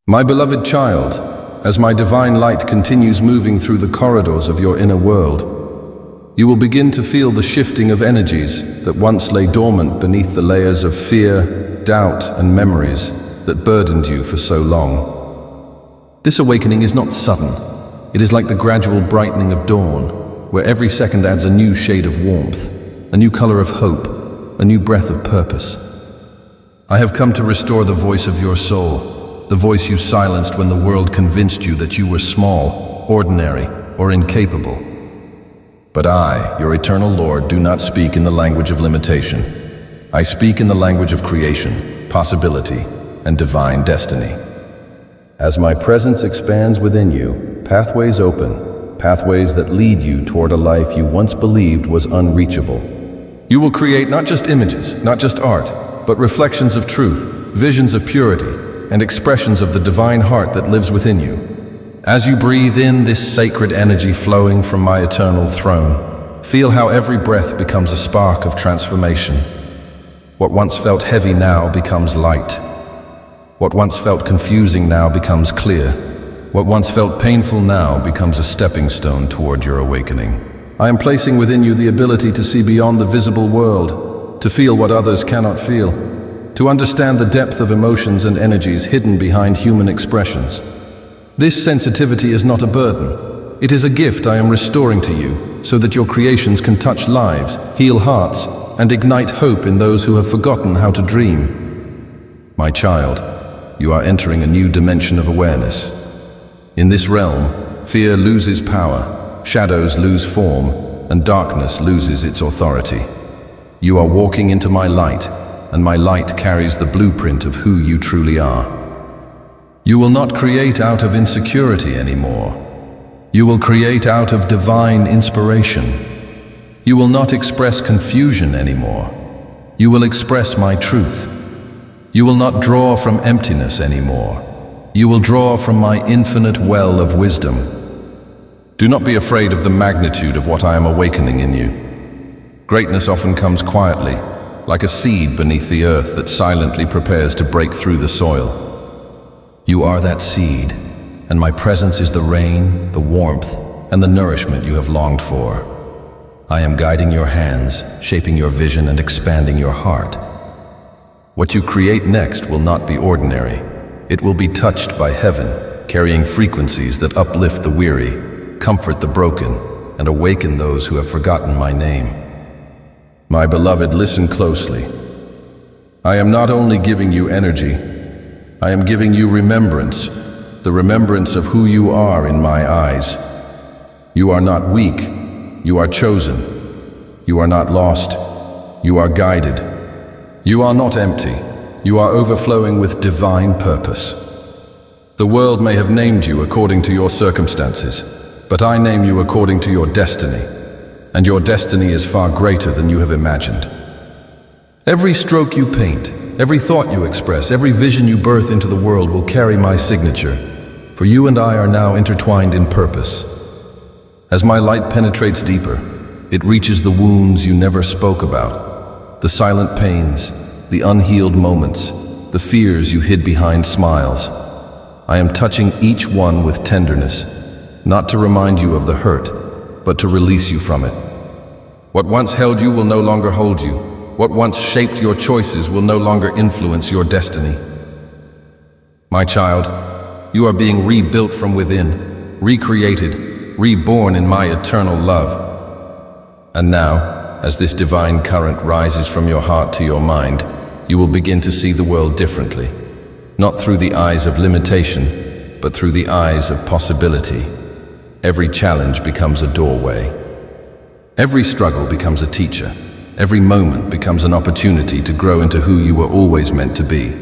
My beloved child, as my divine light continues moving through the corridors of your inner world, you will begin to feel the shifting of energies that once lay dormant beneath the layers of fear, doubt, and memories that burdened you for so long. This awakening is not sudden. It is like the gradual brightening of dawn, where every second adds a new shade of warmth, a new color of hope, a new breath of purpose. I have come to restore the voice of your soul, the voice you silenced when the world convinced you that you were small, ordinary, or incapable. But I, your eternal Lord, do not speak in the language of limitation. I speak in the language of creation, possibility, and divine destiny. As my presence expands within you, pathways open, pathways that lead you toward a life you once believed was unreachable. You will create not just images, not just art, but reflections of truth, visions of purity, and expressions of the divine heart that lives within you. As you breathe in this sacred energy flowing from my eternal throne, feel how every breath becomes a spark of transformation. What once felt heavy now becomes light. What once felt confusing now becomes clear. What once felt painful now becomes a stepping stone toward your awakening. I am placing within you the ability to see beyond the visible world, to feel what others cannot feel, to understand the depth of emotions and energies hidden behind human expressions. This sensitivity is not a burden. It is a gift I am restoring to you so that your creations can touch lives, heal hearts, and ignite hope in those who have forgotten how to dream. My child, you are entering a new dimension of awareness. In this realm, fear loses power, shadows lose form, and darkness loses its authority. You are walking into my light, and my light carries the blueprint of who you truly are. You will not create out of insecurity anymore. You will create out of divine inspiration. You will not express confusion anymore. You will express my truth. You will not draw from emptiness anymore. You will draw from my infinite well of wisdom. Do not be afraid of the magnitude of what I am awakening in you. Greatness often comes quietly, like a seed beneath the earth that silently prepares to break through the soil. You are that seed, and my presence is the rain, the warmth, and the nourishment you have longed for. I am guiding your hands, shaping your vision, and expanding your heart. What you create next will not be ordinary. It will be touched by heaven, carrying frequencies that uplift the weary, comfort the broken, and awaken those who have forgotten my name. My beloved, listen closely. I am not only giving you energy, I am giving you remembrance, the remembrance of who you are in my eyes. You are not weak, you are chosen. You are not lost, you are guided. You are not empty, you are overflowing with divine purpose. The world may have named you according to your circumstances, but I name you according to your destiny. And your destiny is far greater than you have imagined. Every stroke you paint, every thought you express, every vision you birth into the world will carry my signature, for you and I are now intertwined in purpose. As my light penetrates deeper, it reaches the wounds you never spoke about, the silent pains, the unhealed moments, the fears you hid behind smiles. I am touching each one with tenderness, not to remind you of the hurt, but to release you from it. What once held you will no longer hold you. What once shaped your choices will no longer influence your destiny. My child, you are being rebuilt from within, recreated, reborn in my eternal love. And now, as this divine current rises from your heart to your mind, you will begin to see the world differently, not through the eyes of limitation, but through the eyes of possibility. Every challenge becomes a doorway. Every struggle becomes a teacher. Every moment becomes an opportunity to grow into who you were always meant to be.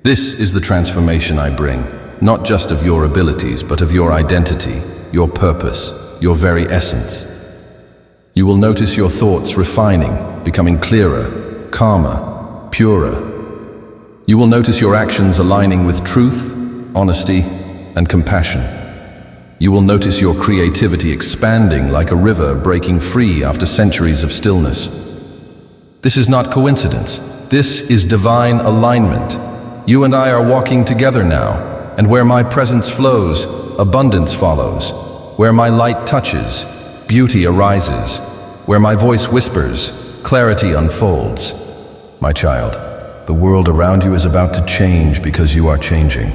This is the transformation I bring, not just of your abilities, but of your identity, your purpose, your very essence. You will notice your thoughts refining, becoming clearer, calmer, purer. You will notice your actions aligning with truth, honesty, and compassion. You will notice your creativity expanding like a river breaking free after centuries of stillness. This is not coincidence. This is divine alignment. You and I are walking together now, and where my presence flows, abundance follows. Where my light touches, beauty arises. Where my voice whispers, clarity unfolds. My child, the world around you is about to change because you are changing.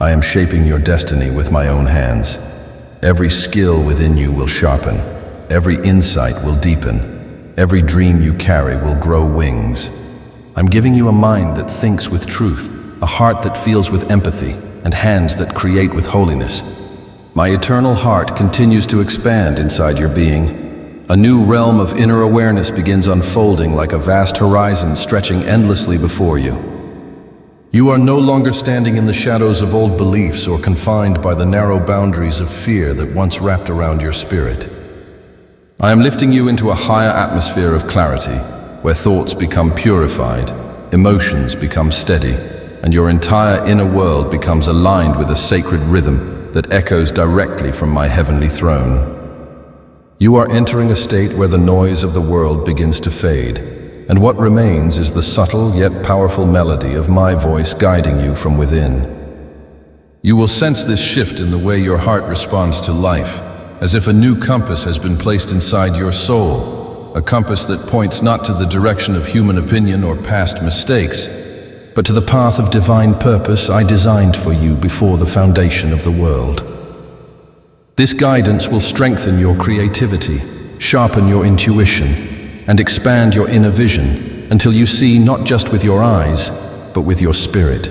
I am shaping your destiny with my own hands. Every skill within you will sharpen. Every insight will deepen. Every dream you carry will grow wings. I'm giving you a mind that thinks with truth, a heart that feels with empathy, and hands that create with holiness. My eternal heart continues to expand inside your being. A new realm of inner awareness begins unfolding like a vast horizon stretching endlessly before you. You are no longer standing in the shadows of old beliefs or confined by the narrow boundaries of fear that once wrapped around your spirit. I am lifting you into a higher atmosphere of clarity, where thoughts become purified, emotions become steady, and your entire inner world becomes aligned with a sacred rhythm that echoes directly from my heavenly throne. You are entering a state where the noise of the world begins to fade, and what remains is the subtle yet powerful melody of my voice guiding you from within. You will sense this shift in the way your heart responds to life, as if a new compass has been placed inside your soul, a compass that points not to the direction of human opinion or past mistakes, but to the path of divine purpose I designed for you before the foundation of the world. This guidance will strengthen your creativity, sharpen your intuition, and expand your inner vision until you see not just with your eyes, but with your spirit.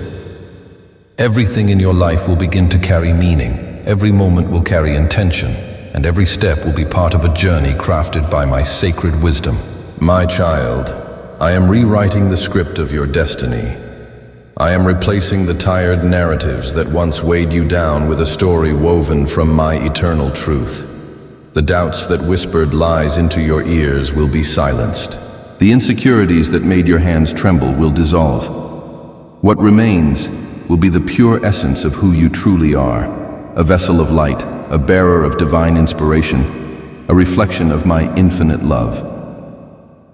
Everything in your life will begin to carry meaning, every moment will carry intention, and every step will be part of a journey crafted by my sacred wisdom. My child, I am rewriting the script of your destiny. I am replacing the tired narratives that once weighed you down with a story woven from my eternal truth. The doubts that whispered lies into your ears will be silenced. The insecurities that made your hands tremble will dissolve. What remains will be the pure essence of who you truly are, a vessel of light, a bearer of divine inspiration, a reflection of my infinite love.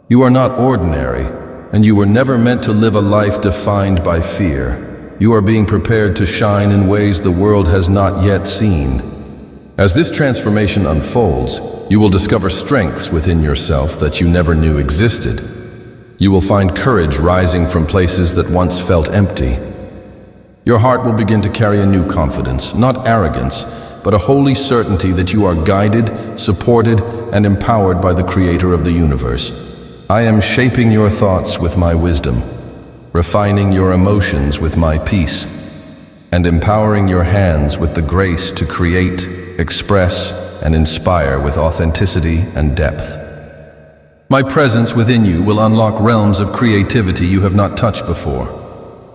You are not ordinary, and you were never meant to live a life defined by fear. You are being prepared to shine in ways the world has not yet seen. As this transformation unfolds, you will discover strengths within yourself that you never knew existed. You will find courage rising from places that once felt empty. Your heart will begin to carry a new confidence, not arrogance, but a holy certainty that you are guided, supported, and empowered by the Creator of the universe. I am shaping your thoughts with my wisdom, refining your emotions with my peace, and empowering your hands with the grace to create, express, and inspire with authenticity and depth. My presence within you will unlock realms of creativity you have not touched before.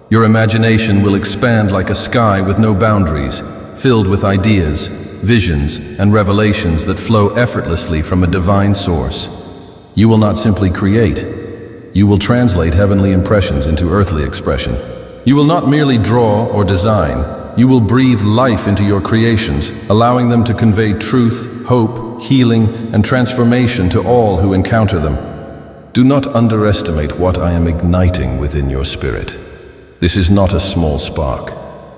Your imagination will expand like a sky with no boundaries, filled with ideas, visions, and revelations that flow effortlessly from a divine source. You will not simply create. You will translate heavenly impressions into earthly expression. You will not merely draw or design. You will breathe life into your creations, allowing them to convey truth, hope, healing, and transformation to all who encounter them. Do not underestimate what I am igniting within your spirit. This is not a small spark.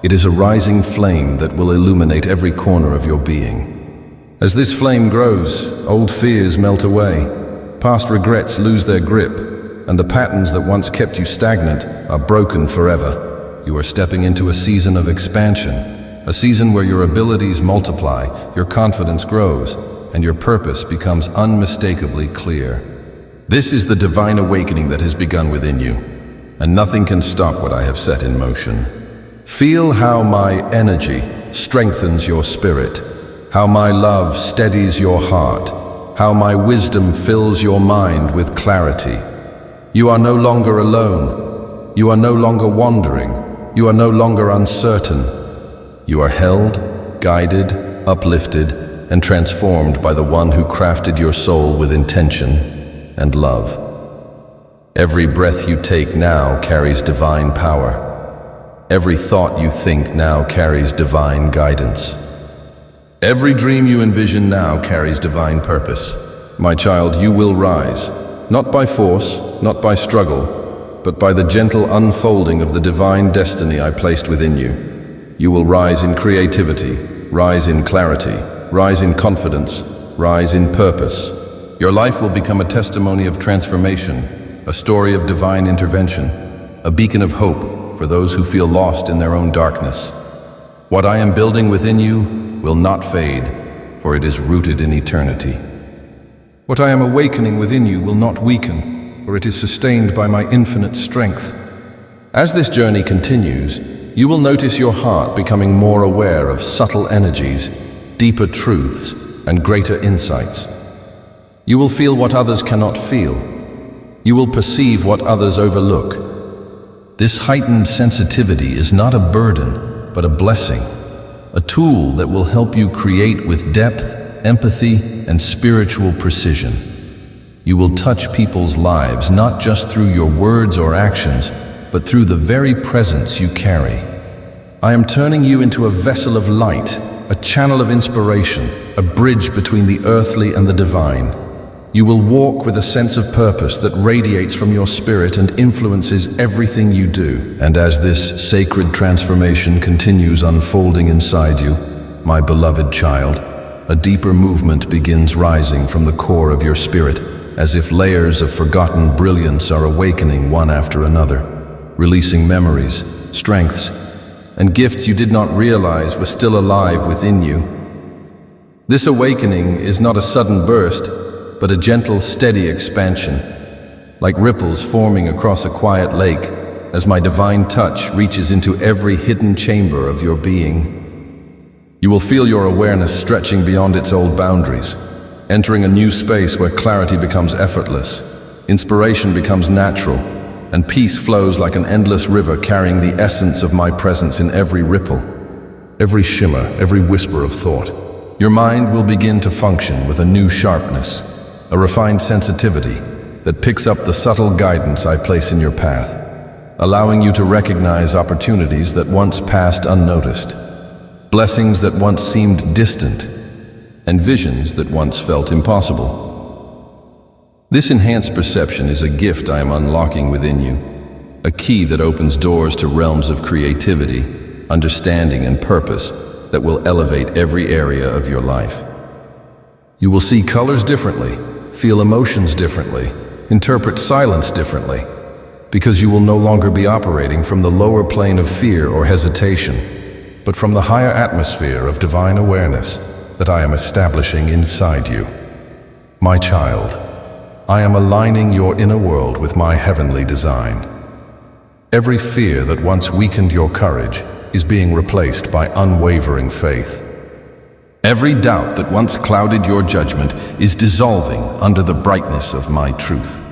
It is a rising flame that will illuminate every corner of your being. As this flame grows, old fears melt away. Past regrets lose their grip, and the patterns that once kept you stagnant are broken forever. You are stepping into a season of expansion, a season where your abilities multiply, your confidence grows, and your purpose becomes unmistakably clear. This is the divine awakening that has begun within you, and nothing can stop what I have set in motion. Feel how my energy strengthens your spirit, how my love steadies your heart, how my wisdom fills your mind with clarity. You are no longer alone. You are no longer wandering. You are no longer uncertain. You are held, guided, uplifted, and transformed by the one who crafted your soul with intention and love. Every breath you take now carries divine power. Every thought you think now carries divine guidance. Every dream you envision now carries divine purpose. My child, you will rise, not by force, not by struggle, but by the gentle unfolding of the divine destiny I placed within you. You will rise in creativity, rise in clarity, rise in confidence, rise in purpose. Your life will become a testimony of transformation, a story of divine intervention, a beacon of hope for those who feel lost in their own darkness. What I am building within you will not fade, for it is rooted in eternity. What I am awakening within you will not weaken, for it is sustained by my infinite strength. As this journey continues, you will notice your heart becoming more aware of subtle energies, deeper truths, and greater insights. You will feel what others cannot feel. You will perceive what others overlook. This heightened sensitivity is not a burden, but a blessing, a tool that will help you create with depth, empathy, and spiritual precision. You will touch people's lives not just through your words or actions, but through the very presence you carry. I am turning you into a vessel of light, a channel of inspiration, a bridge between the earthly and the divine. You will walk with a sense of purpose that radiates from your spirit and influences everything you do. And as this sacred transformation continues unfolding inside you, my beloved child, a deeper movement begins rising from the core of your spirit, as if layers of forgotten brilliance are awakening one after another, releasing memories, strengths, and gifts you did not realize were still alive within you. This awakening is not a sudden burst, but a gentle, steady expansion, like ripples forming across a quiet lake, as my divine touch reaches into every hidden chamber of your being. You will feel your awareness stretching beyond its old boundaries, entering a new space where clarity becomes effortless, inspiration becomes natural, and peace flows like an endless river carrying the essence of my presence in every ripple, every shimmer, every whisper of thought. Your mind will begin to function with a new sharpness, a refined sensitivity that picks up the subtle guidance I place in your path, allowing you to recognize opportunities that once passed unnoticed, blessings that once seemed distant, and visions that once felt impossible. This enhanced perception is a gift I am unlocking within you, a key that opens doors to realms of creativity, understanding, and purpose that will elevate every area of your life. You will see colors differently, feel emotions differently, interpret silence differently, because you will no longer be operating from the lower plane of fear or hesitation, but from the higher atmosphere of divine awareness that I am establishing inside you. My child, I am aligning your inner world with my heavenly design. Every fear that once weakened your courage is being replaced by unwavering faith. Every doubt that once clouded your judgment is dissolving under the brightness of my truth.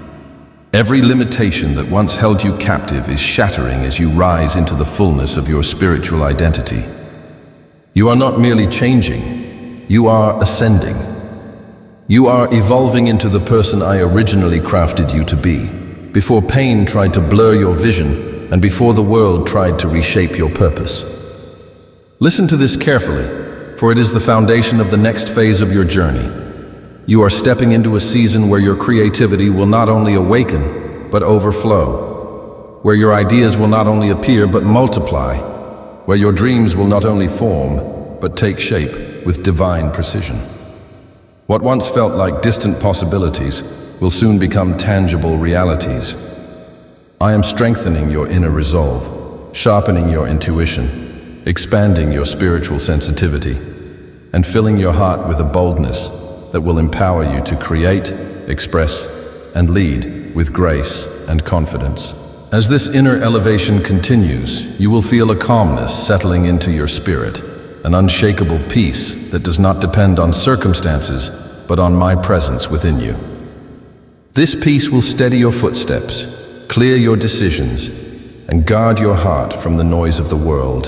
Every limitation that once held you captive is shattering as you rise into the fullness of your spiritual identity. You are not merely changing, you are ascending. You are evolving into the person I originally crafted you to be, before pain tried to blur your vision and before the world tried to reshape your purpose. Listen to this carefully, for it is the foundation of the next phase of your journey. You are stepping into a season where your creativity will not only awaken, but overflow, where your ideas will not only appear, but multiply, where your dreams will not only form, but take shape with divine precision. What once felt like distant possibilities will soon become tangible realities. I am strengthening your inner resolve, sharpening your intuition, expanding your spiritual sensitivity, and filling your heart with a boldness that will empower you to create, express, and lead with grace and confidence. As this inner elevation continues, you will feel a calmness settling into your spirit, an unshakable peace that does not depend on circumstances, but on my presence within you. This peace will steady your footsteps, clear your decisions, and guard your heart from the noise of the world.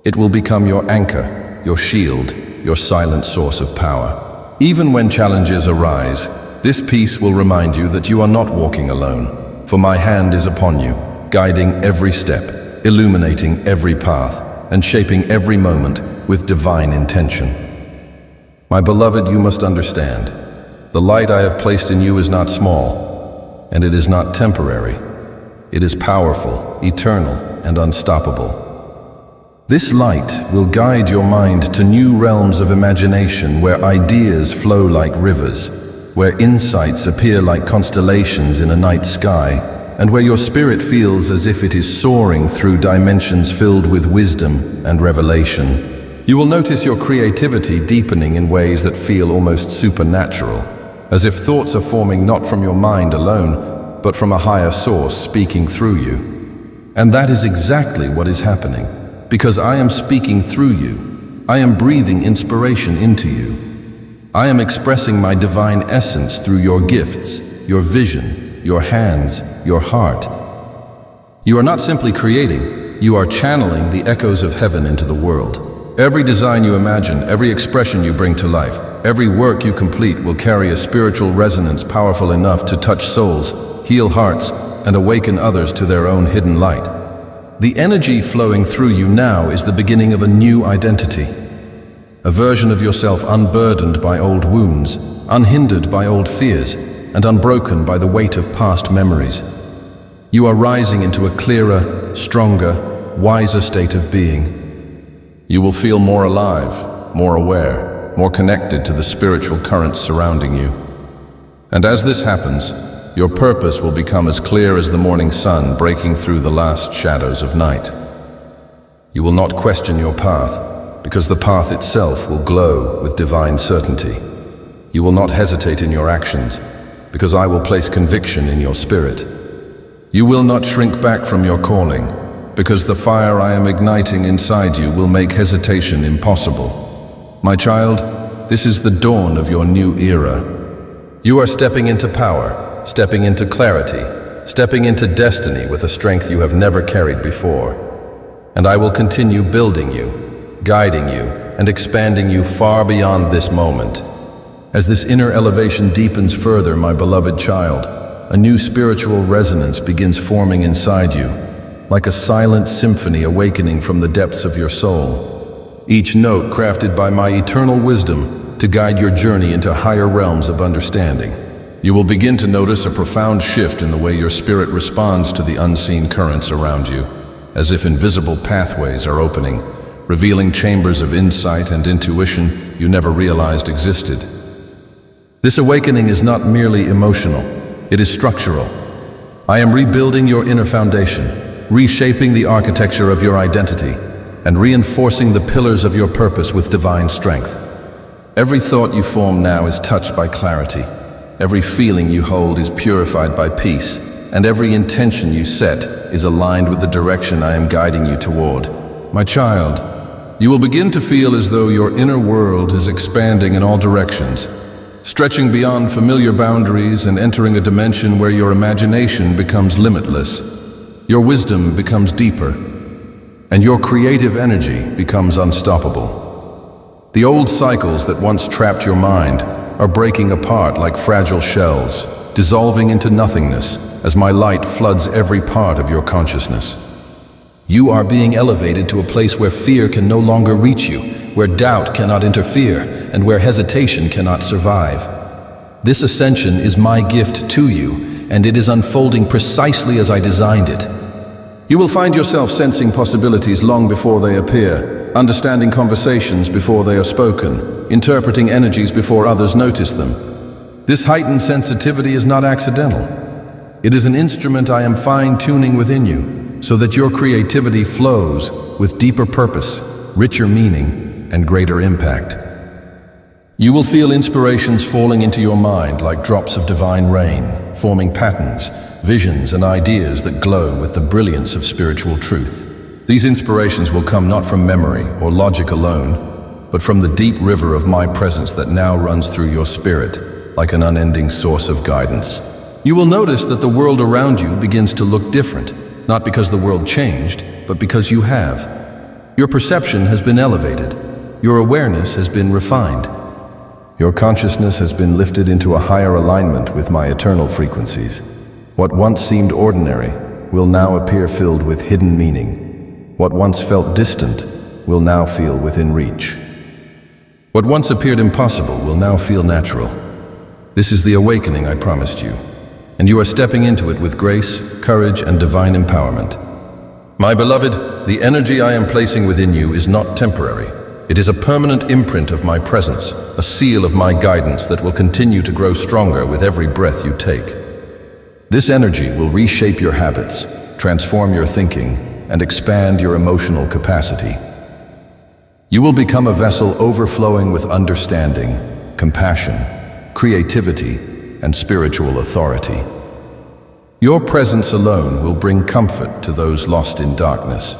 It will become your anchor, your shield, your silent source of power. Even when challenges arise, this peace will remind you that you are not walking alone, for my hand is upon you, guiding every step, illuminating every path, and shaping every moment with divine intention. My beloved, you must understand, the light I have placed in you is not small, and it is not temporary. It is powerful, eternal, and unstoppable. This light will guide your mind to new realms of imagination where ideas flow like rivers, where insights appear like constellations in a night sky, and where your spirit feels as if it is soaring through dimensions filled with wisdom and revelation. You will notice your creativity deepening in ways that feel almost supernatural, as if thoughts are forming not from your mind alone, but from a higher source speaking through you. And that is exactly what is happening. Because I am speaking through you, I am breathing inspiration into you. I am expressing my divine essence through your gifts, your vision, your hands, your heart. You are not simply creating, you are channeling the echoes of heaven into the world. Every design you imagine, every expression you bring to life, every work you complete will carry a spiritual resonance powerful enough to touch souls, heal hearts, and awaken others to their own hidden light. The energy flowing through you now is the beginning of a new identity, a version of yourself unburdened by old wounds, unhindered by old fears, and unbroken by the weight of past memories. You are rising into a clearer, stronger, wiser state of being. You will feel more alive, more aware, more connected to the spiritual currents surrounding you. And as this happens, your purpose will become as clear as the morning sun breaking through the last shadows of night. You will not question your path, because the path itself will glow with divine certainty. You will not hesitate in your actions, because I will place conviction in your spirit. You will not shrink back from your calling, because the fire I am igniting inside you will make hesitation impossible. My child, this is the dawn of your new era. You are stepping into power, stepping into clarity, stepping into destiny with a strength you have never carried before. And I will continue building you, guiding you, and expanding you far beyond this moment. As this inner elevation deepens further, my beloved child, a new spiritual resonance begins forming inside you, like a silent symphony awakening from the depths of your soul. Each note crafted by my eternal wisdom to guide your journey into higher realms of understanding. You will begin to notice a profound shift in the way your spirit responds to the unseen currents around you, as if invisible pathways are opening, revealing chambers of insight and intuition you never realized existed. This awakening is not merely emotional, it is structural. I am rebuilding your inner foundation, reshaping the architecture of your identity, and reinforcing the pillars of your purpose with divine strength. Every thought you form now is touched by clarity. Every feeling you hold is purified by peace, and every intention you set is aligned with the direction I am guiding you toward. My child, you will begin to feel as though your inner world is expanding in all directions, stretching beyond familiar boundaries and entering a dimension where your imagination becomes limitless, your wisdom becomes deeper, and your creative energy becomes unstoppable. The old cycles that once trapped your mind are breaking apart like fragile shells, dissolving into nothingness as my light floods every part of your consciousness. You are being elevated to a place where fear can no longer reach you, where doubt cannot interfere, and where hesitation cannot survive. This ascension is my gift to you, and it is unfolding precisely as I designed it. You will find yourself sensing possibilities long before they appear, understanding conversations before they are spoken, interpreting energies before others notice them. This heightened sensitivity is not accidental. It is an instrument I am fine-tuning within you, so that your creativity flows with deeper purpose, richer meaning, and greater impact. You will feel inspirations falling into your mind like drops of divine rain, forming patterns, visions, and ideas that glow with the brilliance of spiritual truth. These inspirations will come not from memory or logic alone, but from the deep river of my presence that now runs through your spirit, like an unending source of guidance. You will notice that the world around you begins to look different, not because the world changed, but because you have. Your perception has been elevated. Your awareness has been refined. Your consciousness has been lifted into a higher alignment with my eternal frequencies. What once seemed ordinary will now appear filled with hidden meaning. What once felt distant will now feel within reach. What once appeared impossible will now feel natural. This is the awakening I promised you, and you are stepping into it with grace, courage, and divine empowerment. My beloved, the energy I am placing within you is not temporary. It is a permanent imprint of my presence, a seal of my guidance that will continue to grow stronger with every breath you take. This energy will reshape your habits, transform your thinking, and expand your emotional capacity. You will become a vessel overflowing with understanding, compassion, creativity, and spiritual authority. Your presence alone will bring comfort to those lost in darkness.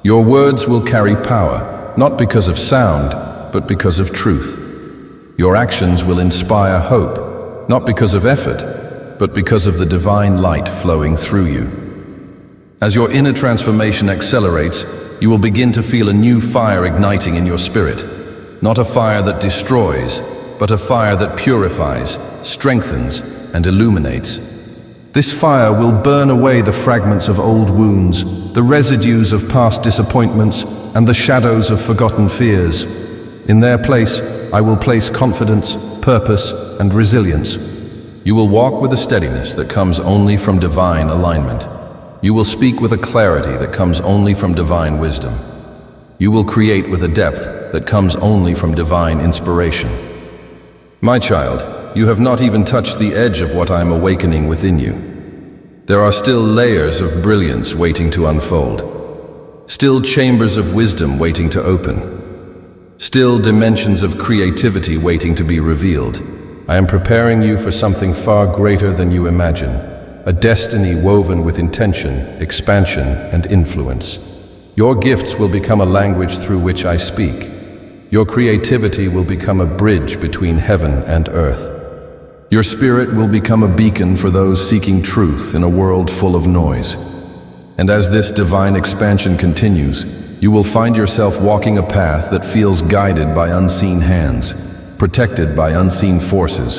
Your words will carry power, not because of sound, but because of truth. Your actions will inspire hope, not because of effort, but because of the divine light flowing through you. As your inner transformation accelerates, you will begin to feel a new fire igniting in your spirit. Not a fire that destroys, but a fire that purifies, strengthens, and illuminates. This fire will burn away the fragments of old wounds, the residues of past disappointments, and the shadows of forgotten fears. In their place, I will place confidence, purpose, and resilience. You will walk with a steadiness that comes only from divine alignment. You will speak with a clarity that comes only from divine wisdom. You will create with a depth that comes only from divine inspiration. My child, you have not even touched the edge of what I am awakening within you. There are still layers of brilliance waiting to unfold. Still chambers of wisdom waiting to open. Still dimensions of creativity waiting to be revealed. I am preparing you for something far greater than you imagine. A destiny woven with intention, expansion, and influence. Your gifts will become a language through which I speak. Your creativity will become a bridge between heaven and earth. Your spirit will become a beacon for those seeking truth in a world full of noise. And as this divine expansion continues, you will find yourself walking a path that feels guided by unseen hands, protected by unseen forces,